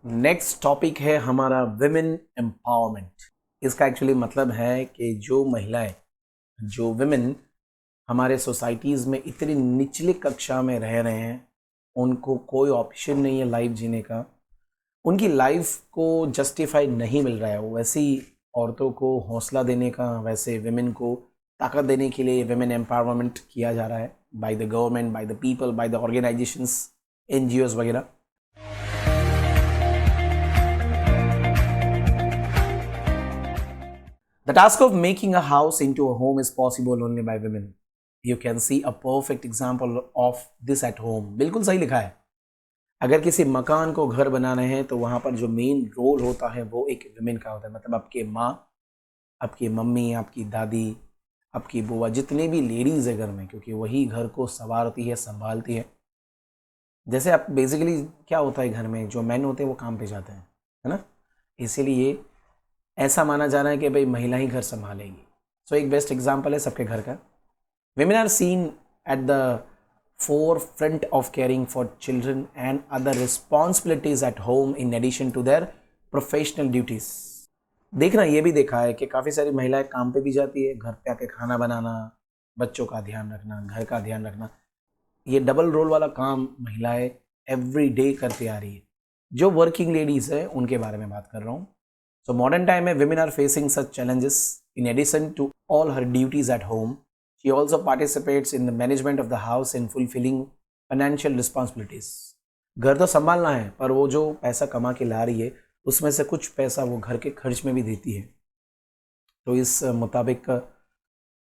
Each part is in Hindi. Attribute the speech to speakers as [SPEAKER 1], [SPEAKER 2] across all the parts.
[SPEAKER 1] नेक्स्ट टॉपिक है हमारा विमेन एम्पावरमेंट। इसका एक्चुअली मतलब है कि जो महिलाएं, जो विमेन हमारे सोसाइटीज़ में इतनी निचली कक्षा में रह रहे हैं, उनको कोई ऑप्शन नहीं है लाइफ जीने का, उनकी लाइफ को जस्टिफाई नहीं मिल रहा है। वो वैसी औरतों को हौसला देने का, वैसे विमेन को ताकत देने के लिए विमेन एम्पावरमेंट किया जा रहा है by the government, by the people, by the organisations, NGOs वगैरह। The task of making a house into a home is possible only by women. You can see a perfect example of this at home. बिल्कुल सही लिखा है। अगर किसी मकान को घर बनाना है तो वहाँ पर जो मेन रोल होता है वो एक विमेन का होता है। मतलब आपके माँ, आपकी मम्मी, आपकी दादी, आपकी बुआ, जितने भी लेडीज़ है घर में, क्योंकि वही घर को संवारती है, संभालती है। जैसे आप बेसिकली क्या होता है घर में, जो मैन होते हैं वो काम पे जाते हैं, है ना। इसीलिए ऐसा माना जा रहा है कि भाई महिला ही घर संभालेगी। सो एक बेस्ट एग्जांपल है सबके घर का। Women are seen at the forefront of caring for children and other responsibilities at home in addition to their professional duties. देखना ये भी देखा है कि काफ़ी सारी महिलाएं काम पे भी जाती है, घर पे आके खाना बनाना, बच्चों का ध्यान रखना, घर का ध्यान रखना, ये डबल रोल वाला काम महिलाएं एवरी डे करती आ रही है। जो वर्किंग लेडीज़ है उनके बारे में बात कर रहा हूँ। So modern time में women are facing such challenges. In addition to all her duties at home, she also participates in the management of the house and fulfilling financial responsibilities. घर तो संभालना है, पर वो जो पैसा कमा के ला रही है उसमें से कुछ पैसा वो घर के खर्च में भी देती है। तो इस मुताबिक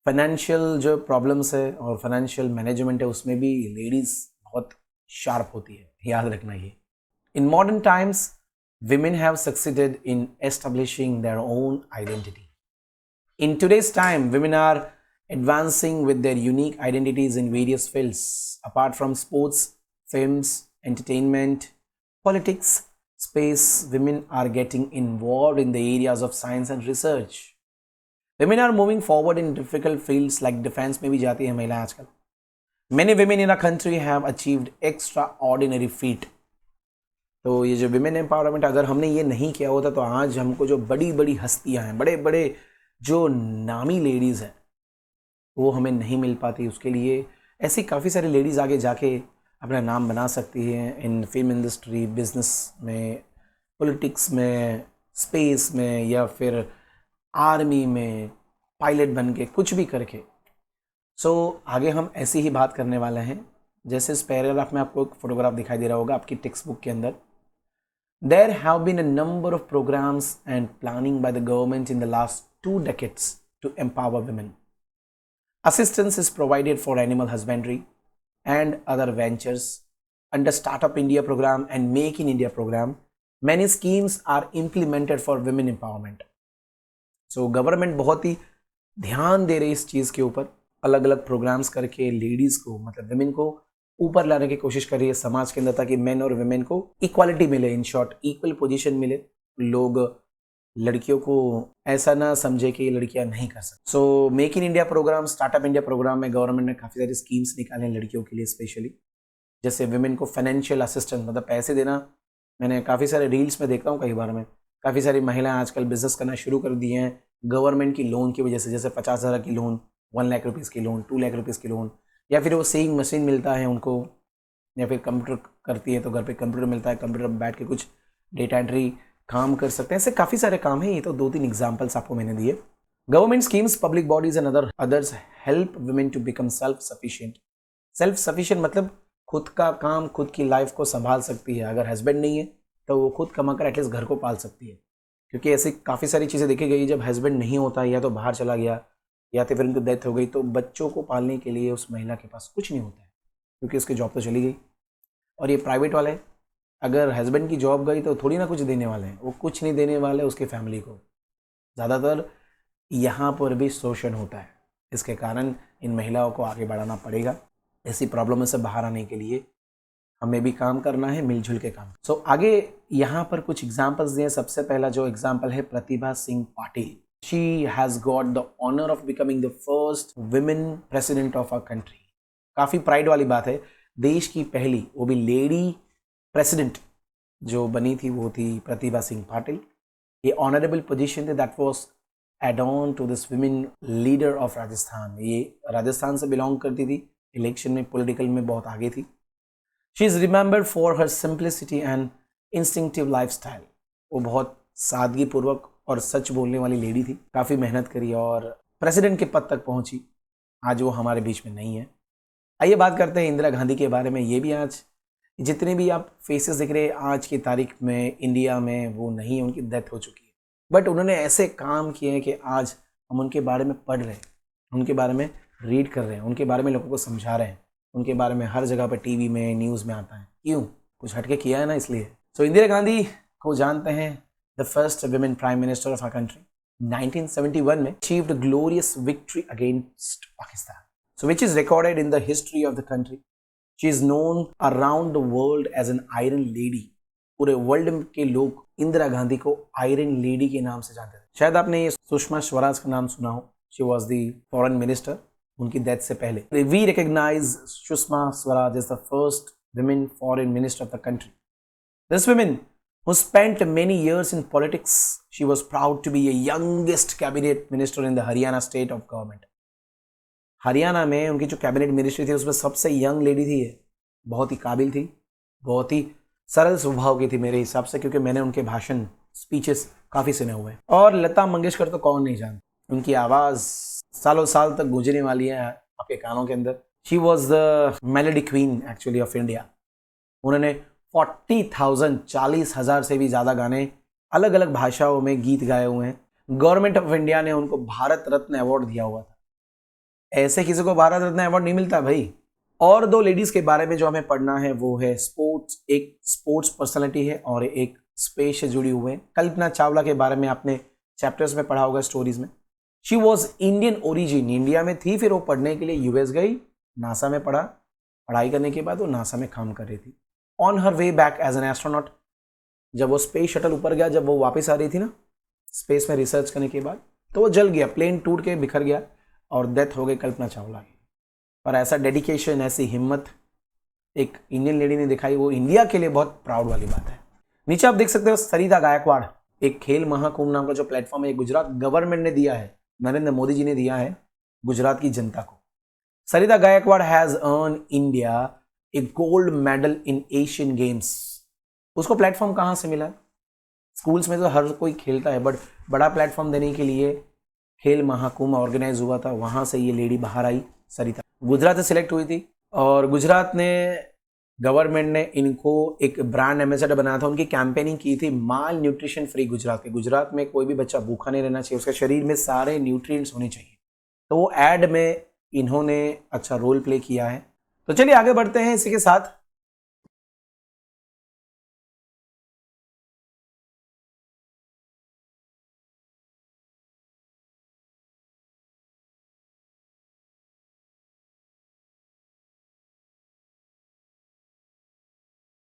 [SPEAKER 1] फाइनेंशियल जो प्रॉब्लम्स है और फाइनेंशियल मैनेजमेंट है उसमें भी लेडीज़ बहुत शार्प होती है, याद रखना ये। In modern times, women have succeeded in establishing their own identity. In today's time, women are advancing with their unique identities in various fields. Apart from sports, films, entertainment, politics, space, women are getting involved in the areas of science and research. Women are moving forward in difficult fields like defense में भी जाती है महिलाएं आजकल. Many women in our country have achieved extraordinary feat. तो ये जो विमेन एम्पावरमेंट, अगर हमने ये नहीं किया होता तो आज हमको जो बड़ी बड़ी हस्तियां हैं, बड़े बड़े जो नामी लेडीज़ हैं, वो हमें नहीं मिल पाती। उसके लिए ऐसी काफ़ी सारी लेडीज़ आगे जाके अपना नाम बना सकती हैं इन फिल्म इंडस्ट्री, बिजनेस में, पॉलिटिक्स में, स्पेस में, या फिर आर्मी में पायलट बन के कुछ भी करके। आगे हम ऐसी ही बात करने वाले हैं। जैसे इस पैराग्राफ में आपको एक फोटोग्राफ दिखाई दे रहा होगा आपकी टेक्स्ट बुक के अंदर। There have been a number of programs and planning by the government in the last 2 decades to empower women. Assistance is provided for animal husbandry and other ventures under Startup India program and Make in India program. Many schemes are implemented for women empowerment. So government बहुत ही ध्यान दे रही है इस चीज़ के ऊपर, अलग अलग प्रोग्राम्स करके लेडीज़ को, मतलब विमेन को ऊपर लाने की कोशिश कर रही है समाज के अंदर, ताकि मेन और विमेन को इक्वालिटी मिले, इन शॉर्ट इक्वल पोजीशन मिले। लोग लड़कियों को ऐसा ना समझे कि ये लड़कियां नहीं कर सकती। So make in India program, startup India program में गवर्नमेंट ने काफ़ी सारी स्कीम्स निकाले हैं लड़कियों के लिए स्पेशली। जैसे विमेन को फाइनेंशियल असिस्टेंस, मतलब पैसे देना। मैंने काफ़ी सारे रील्स में देखता हूँ, कई बार में काफ़ी सारी महिलाएं आजकल बिजनेस करना शुरू कर दिए हैं गवर्नमेंट की लोन की वजह से। जैसे 50,000 की लोन, 1 लाख रुपीज़ की लोन, 2 लाख रुपीज़ की लोन, या फिर वो सेइंग मशीन मिलता है उनको, या फिर कंप्यूटर करती है तो घर पे कंप्यूटर मिलता है, कंप्यूटर पर बैठ के कुछ डेटा एंट्री काम कर सकते हैं। ऐसे काफ़ी सारे काम हैं। ये तो 2-3 एग्जांपल्स आपको मैंने दिए। Government schemes, public bodies and others help women to become self sufficient. Self sufficient मतलब खुद का काम, खुद की लाइफ को संभाल सकती है। अगर हस्बैंड नहीं है तो वो खुद कमाकर एटलीस्ट घर को पाल सकती है। क्योंकि ऐसी काफ़ी सारी चीज़ें देखी गई, जब हस्बैंड नहीं होता या तो बाहर चला गया या तो फिर उनकी डेथ हो गई, तो बच्चों को पालने के लिए उस महिला के पास कुछ नहीं होता है, क्योंकि उसकी जॉब तो चली गई। और ये प्राइवेट वाले, अगर हस्बैंड की जॉब गई तो थोड़ी ना कुछ देने वाले हैं, वो कुछ नहीं देने वाले उसकी फैमिली को। ज़्यादातर यहाँ पर भी शोषण होता है। इसके कारण इन महिलाओं को आगे बढ़ाना पड़ेगा। ऐसी प्रॉब्लम से बाहर आने के लिए हमें भी काम करना है, मिलजुल के काम। आगे यहाँ पर कुछ एग्जाम्पल्स दिए। सबसे पहला जो एग्जाम्पल है Pratibha Singh Patil. She has got the honor of becoming the first women president of our country. काफ़ी प्राइड वाली बात है, देश की पहली, वो भी लेडी प्रेसिडेंट जो बनी थी वो थी प्रतिभा सिंह पाटिल। ये ऑनरेबल पोजीशन थी that was add on to this women leader of Rajasthan. ये राजस्थान से बिलोंग करती थी, इलेक्शन में पॉलिटिकल में बहुत आगे थी। She is remembered for her simplicity and instinctive lifestyle. वो बहुत सादगी पूर्वक और सच बोलने वाली लेडी थी, काफ़ी मेहनत करी और प्रेसिडेंट के पद तक पहुंची। आज वो हमारे बीच में नहीं है। आइए बात करते हैं इंदिरा गांधी के बारे में। ये भी आज जितने भी आप फेसेस दिख रहे हैं आज की तारीख में इंडिया में, वो नहीं है, उनकी डेथ हो चुकी है। बट उन्होंने ऐसे काम किए हैं कि आज हम उनके बारे में पढ़ रहे हैं, उनके बारे में रीड कर रहे हैं, उनके बारे में लोगों को समझा रहे हैं, उनके बारे में हर जगह पर टीवी में, न्यूज़ में आता है। क्यों? कुछ हटके किया है ना, इसलिए। सो इंदिरा गांधी को जानते हैं the first women prime minister of our country. 1971 में achieved a glorious victory against Pakistan, so which is recorded in the history of the country. She is known around the world as an iron lady. पूरे वर्ल्ड के लोग इंदिरा गांधी को आयरन लेडी के नाम से जानते थे। शायद आपने ये सुषमा स्वराज का नाम सुना हो। She was the foreign minister उनकी डेथ से पहले। We recognise Sushma Swaraj as the first women foreign minister of the country. This women who spent many years in politics, she was proud to be a youngest cabinet minister in the Haryana state of government. Haryana में उनकी जो कैबिनेट मिनिस्ट्री थी उसमें सबसे यंग लेडी थी ये। बहुत ही काबिल थी, बहुत ही सरल स्वभाव की थी मेरे हिसाब से, क्योंकि मैंने उनके भाषण स्पीचेस काफ़ी सुने हुए हैं। और लता मंगेशकर तो कौन नहीं जानता, उनकी आवाज़ सालों साल तक गूंजने वाली है आपके कानों के अंदर। She was the melody queen actually of India. उन्होंने 40,000 से भी ज़्यादा गाने अलग अलग भाषाओं में गीत गाए हुए हैं। गवर्नमेंट ऑफ इंडिया ने उनको भारत रत्न अवार्ड दिया हुआ था। ऐसे किसी को भारत रत्न अवार्ड नहीं मिलता भाई। और दो लेडीज़ के बारे में जो हमें पढ़ना है वो है स्पोर्ट्स, एक स्पोर्ट्स पर्सनालिटी है और एक स्पेस से जुड़ी हुए हैं। कल्पना चावला के बारे में आपने चैप्टर्स में पढ़ा होगा, स्टोरीज में। She was Indian origin, India में थी, फिर वो पढ़ने के लिए यूएस गई, नासा में पढ़ा, पढ़ाई करने के बाद वो नासा में काम कर रही थी। On her way back as an astronaut, जब वो स्पेस शटल ऊपर गया, जब वो वापस आ रही थी ना स्पेस में रिसर्च करने के बाद, तो वो जल गया, प्लेन टूट के बिखर गया और डेथ हो गई कल्पना चावला की। और ऐसा डेडिकेशन, ऐसी हिम्मत एक इंडियन लेडी ने दिखाई, वो इंडिया के लिए बहुत प्राउड वाली बात है। नीचे आप देख सकते हो सरिता गायकवाड़, एक खेल महाकुंभ नाम का जो प्लेटफॉर्म है गुजरात गवर्नमेंट ने दिया है, नरेंद्र मोदी जी ने दिया है गुजरात की जनता को। Sarita Gaikwad has earn India a gold medal in Asian games. उसको प्लेटफॉर्म कहाँ से मिला? स्कूल्स में तो हर कोई खेलता है, बट बड़ा प्लेटफॉर्म देने के लिए खेल महाकुंभ ऑर्गेनाइज हुआ था, वहाँ से ये लेडी बाहर आई। सरिता गुजरात से सिलेक्ट हुई थी और गुजरात ने, गवर्नमेंट ने इनको एक ब्रांड एम्बेसडर बनाया था। उनकी कैंपेनिंग की थी माल न्यूट्रिशन फ्री गुजरात के। गुजरात में कोई भी बच्चा भूखा नहीं रहना चाहिए, उसके शरीर में सारे न्यूट्रिएंट्स होने चाहिए। तो वो एड में इन्होंने अच्छा रोल प्ले किया है। तो चलिए आगे बढ़ते हैं इसी के साथ।